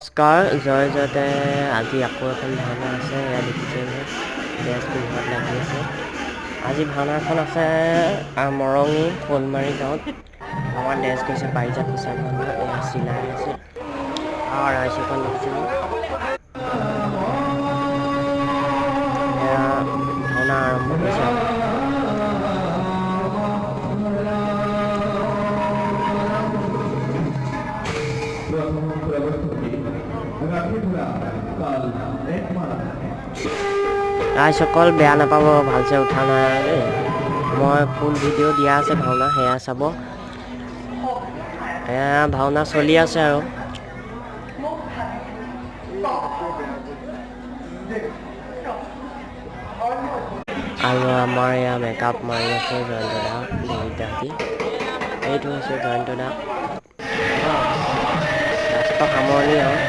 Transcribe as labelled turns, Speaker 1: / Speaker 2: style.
Speaker 1: নমস্কাৰ জয় জয়তে আজি আকৌ এখন ভাওনা আছে এয়া দেখিছে ড্ৰেছটো ঘৰত লাগি আছে আজি ভাওনাখন আছে মৰঙী শ'লমাৰী গাঁৱত আমাৰ ড্ৰেছ গৈছে পাৰিজাত পোছাক ভাওনা এয়া চিলাই আছে ৰাইজখন দেখিছিলোঁ এয়া ভাওনা আৰম্ভ হৈছে ৰাইজসকল বেয়া নাপাব ভালছে উঠা নাই দেই মই ফুল ভিডিঅ' দিয়া আছে ভাওনা সেয়া চাব এয়া ভাওনা চলি আছে আৰু আমাৰ এয়া মেকআপ মাৰি আছে জয়ন্ত দা দেৱিতাহঁতি এইটো হৈছে জয়ন্ত দা লাষ্টৰ সামৰণি আৰু